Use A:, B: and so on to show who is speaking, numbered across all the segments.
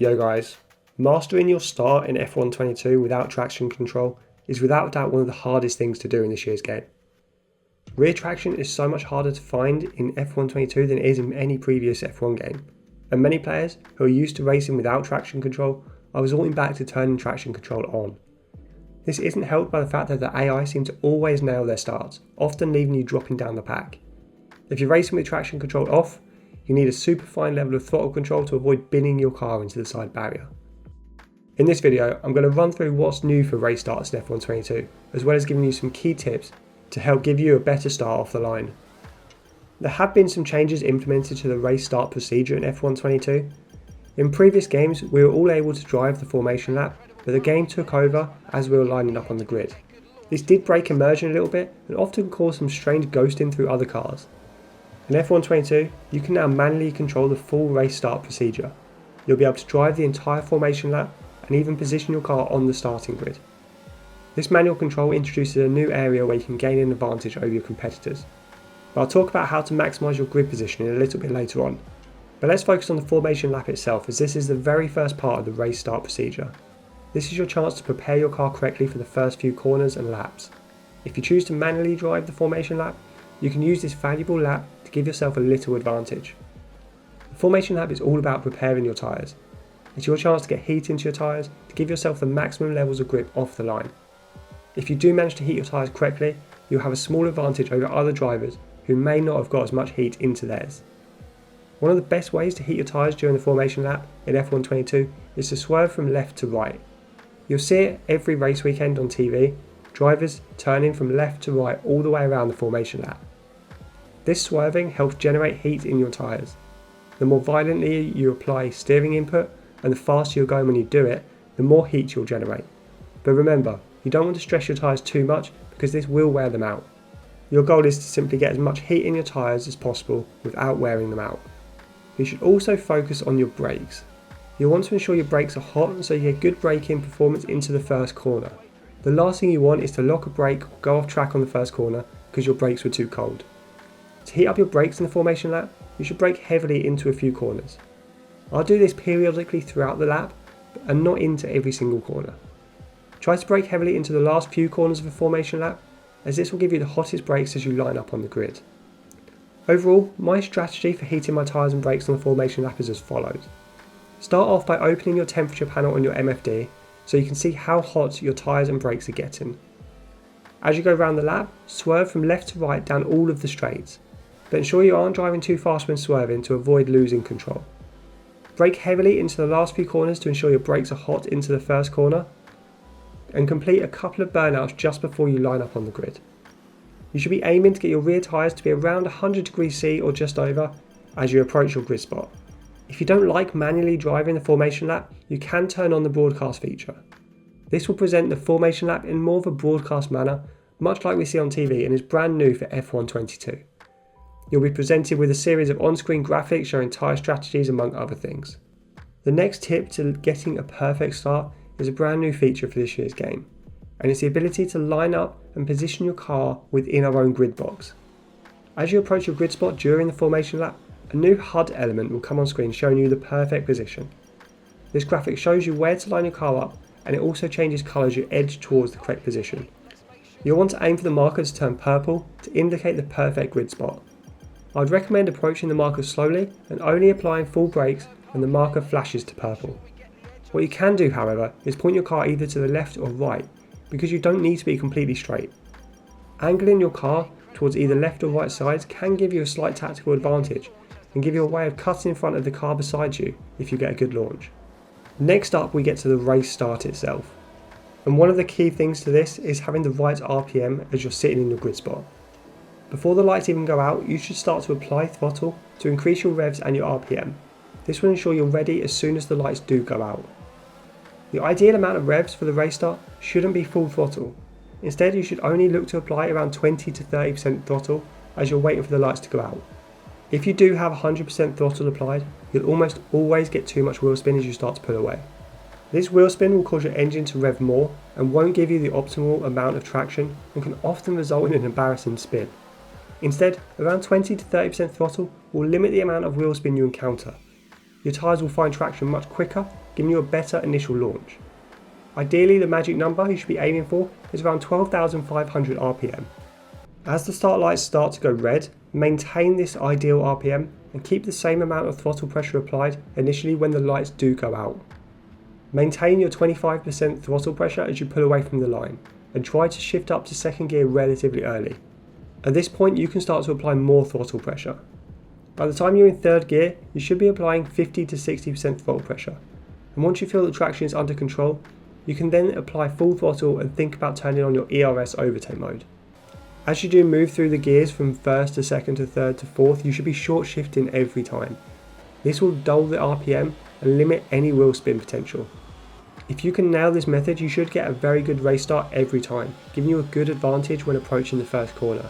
A: Yo guys, mastering your start in F1 22 without traction control is without doubt one of the hardest things to do in this year's game. Rear traction is so much harder to find in F1 22 than it is in any previous F1 game, and many players who are used to racing without traction control are resorting back to turning traction control on. This isn't helped by the fact that the AI seem to always nail their starts, often leaving you dropping down the pack. If you're racing with traction control off, you need a super fine level of throttle control to avoid binning your car into the side barrier. In this video, I'm going to run through what's new for race starts in F1 22, as well as giving you some key tips to help give you a better start off the line. There have been some changes implemented to the race start procedure in F1 22. In previous games, we were all able to drive the formation lap, but the game took over as we were lining up on the grid. This did break immersion a little bit and often caused some strange ghosting through other cars. In F1 22, you can now manually control the full race start procedure. You'll be able to drive the entire formation lap and even position your car on the starting grid. This manual control introduces a new area where you can gain an advantage over your competitors. But I'll talk about how to maximise your grid positioning a little bit later on. But let's focus on the formation lap itself, as this is the very first part of the race start procedure. This is your chance to prepare your car correctly for the first few corners and laps. If you choose to manually drive the formation lap, you can use this valuable lap to give yourself a little advantage. The formation lap is all about preparing your tyres. It's your chance to get heat into your tyres to give yourself the maximum levels of grip off the line. If you do manage to heat your tyres correctly, you'll have a small advantage over other drivers who may not have got as much heat into theirs. One of the best ways to heat your tyres during the formation lap in F1 22 is to swerve from left to right. You'll see it every race weekend on TV, drivers turning from left to right all the way around the formation lap. This swerving helps generate heat in your tyres. The more violently you apply steering input and the faster you're going when you do it, the more heat you'll generate. But remember, you don't want to stress your tyres too much because this will wear them out. Your goal is to simply get as much heat in your tyres as possible without wearing them out. You should also focus on your brakes. You'll want to ensure your brakes are hot so you get good braking performance into the first corner. The last thing you want is to lock a brake or go off track on the first corner because your brakes were too cold. To heat up your brakes in the formation lap, you should brake heavily into a few corners. I'll do this periodically throughout the lap and not into every single corner. Try to brake heavily into the last few corners of a formation lap, as this will give you the hottest brakes as you line up on the grid. Overall, my strategy for heating my tyres and brakes on the formation lap is as follows. Start off by opening your temperature panel on your MFD so you can see how hot your tyres and brakes are getting. As you go around the lap, swerve from left to right down all of the straights, but ensure you aren't driving too fast when swerving to avoid losing control. Brake heavily into the last few corners to ensure your brakes are hot into the first corner, and complete a couple of burnouts just before you line up on the grid. You should be aiming to get your rear tyres to be around 100 degrees C or just over as you approach your grid spot. If you don't like manually driving the formation lap, you can turn on the broadcast feature. This will present the formation lap in more of a broadcast manner, much like we see on TV, and is brand new for F1 22. You'll be presented with a series of on-screen graphics showing tyre strategies among other things. The next tip to getting a perfect start is a brand new feature for this year's game, and it's the ability to line up and position your car within our own grid box. As you approach your grid spot during the formation lap, a new HUD element will come on screen showing you the perfect position. This graphic shows you where to line your car up, and it also changes colour as you edge towards the correct position. You'll want to aim for the marker to turn purple to indicate the perfect grid spot. I'd recommend approaching the marker slowly and only applying full brakes when the marker flashes to purple. What you can do, however, is point your car either to the left or right, because you don't need to be completely straight. Angling your car towards either left or right sides can give you a slight tactical advantage and give you a way of cutting in front of the car beside you if you get a good launch. Next up, we get to the race start itself. And one of the key things to this is having the right RPM as you're sitting in your grid spot. Before the lights even go out, you should start to apply throttle to increase your revs and your RPM. This will ensure you're ready as soon as the lights do go out. The ideal amount of revs for the race start shouldn't be full throttle. Instead, you should only look to apply around 20 to 30% throttle as you're waiting for the lights to go out. If you do have 100% throttle applied, you'll almost always get too much wheel spin as you start to pull away. This wheel spin will cause your engine to rev more and won't give you the optimal amount of traction and can often result in an embarrassing spin. Instead, around 20 to 30% throttle will limit the amount of wheel spin you encounter. your tyres will find traction much quicker, giving you a better initial launch. Ideally, the magic number you should be aiming for is around 12,500 RPM. As the start lights start to go red, maintain this ideal RPM and keep the same amount of throttle pressure applied initially when the lights do go out. Maintain your 25% throttle pressure as you pull away from the line and try to shift up to second gear relatively early. At this point you can start to apply more throttle pressure. By the time you're in third gear, you should be applying 50 to 60% throttle pressure, and once you feel the traction is under control, you can then apply full throttle and think about turning on your ERS overtake mode. As you do move through the gears from first to second to third to fourth, you should be short shifting every time. This will dull the RPM and limit any wheel spin potential. If you can nail this method, you should get a very good race start every time, giving you a good advantage when approaching the first corner.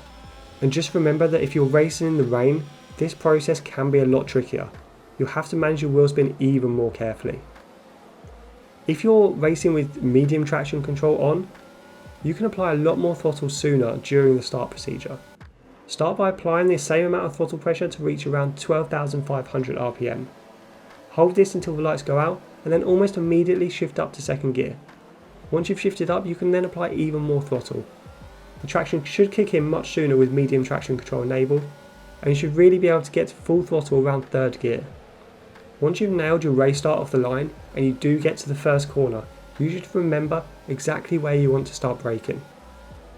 A: And just remember that if you're racing in the rain, this process can be a lot trickier. You'll have to manage your wheel spin even more carefully. If you're racing with medium traction control on, you can apply a lot more throttle sooner during the start procedure. Start by applying the same amount of throttle pressure to reach around 12,500 RPM. Hold this until the lights go out and then almost immediately shift up to second gear. Once you've shifted up, you can then apply even more throttle. The traction should kick in much sooner with medium traction control enabled, and you should really be able to get to full throttle around third gear. Once you've nailed your race start off the line and you do get to the first corner, you should remember exactly where you want to start braking.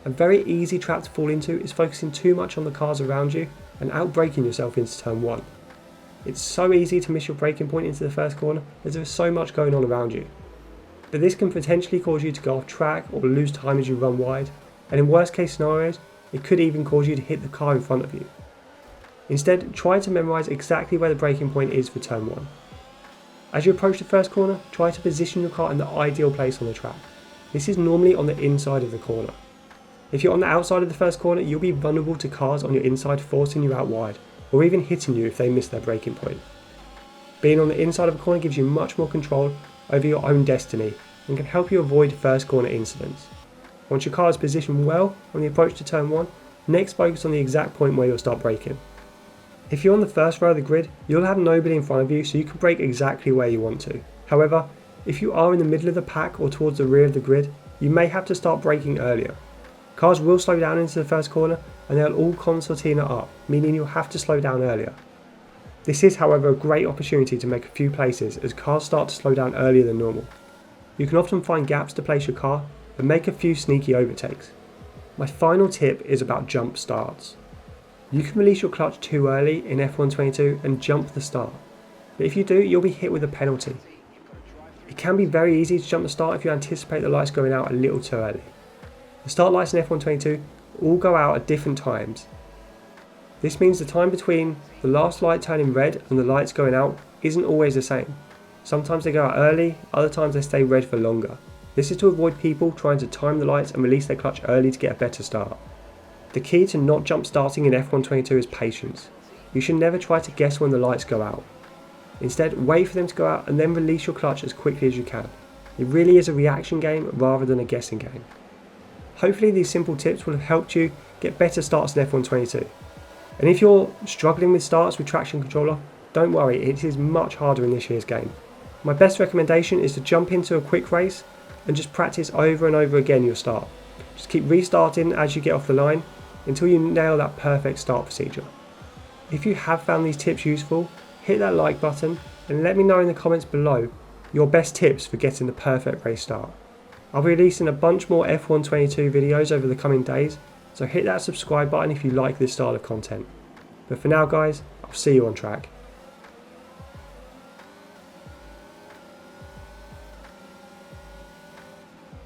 A: A very easy trap to fall into is focusing too much on the cars around you and out-braking yourself into turn 1. It's so easy to miss your braking point into the first corner as there is so much going on around you. But this can potentially cause you to go off track or lose time as you run wide, and in worst case scenarios, it could even cause you to hit the car in front of you. Instead, try to memorise exactly where the braking point is for turn 1. As you approach the first corner, try to position your car in the ideal place on the track. This is normally on the inside of the corner. If you're on the outside of the first corner, you'll be vulnerable to cars on your inside forcing you out wide, or even hitting you if they miss their braking point. Being on the inside of a corner gives you much more control over your own destiny and can help you avoid first corner incidents. Once your car is positioned well on the approach to turn 1, next focus on the exact point where you'll start braking. If you're on the first row of the grid, you'll have nobody in front of you, so you can brake exactly where you want to. However, if you are in the middle of the pack or towards the rear of the grid, you may have to start braking earlier. Cars will slow down into the first corner and they'll all concertina up, meaning you'll have to slow down earlier. This is, however, a great opportunity to make a few places as cars start to slow down earlier than normal. You can often find gaps to place your car and make a few sneaky overtakes. My final tip is about jump starts. You can release your clutch too early in F122 and jump the start, but if you do, you'll be hit with a penalty. It can be very easy to jump the start if you anticipate the lights going out a little too early. The start lights in F122 all go out at different times. This means the time between the last light turning red and the lights going out isn't always the same. Sometimes they go out early, other times they stay red for longer. This is to avoid people trying to time the lights and release their clutch early to get a better start. The key to not jump starting in F122 is patience. You should never try to guess when the lights go out. Instead, wait for them to go out and then release your clutch as quickly as you can. It really is a reaction game rather than a guessing game. Hopefully these simple tips will have helped you get better starts in F122. And if you're struggling with starts with traction controller, don't worry, it is much harder in this year's game. My best recommendation is to jump into a quick race and just practice over and over again your start. Just keep restarting as you get off the line until you nail that perfect start procedure. If you have found these tips useful, hit that like button and let me know in the comments below your best tips for getting the perfect race start. I'll be releasing a bunch more F122 videos over the coming days, so hit that subscribe button if you like this style of content. But for now guys, I'll see you on track.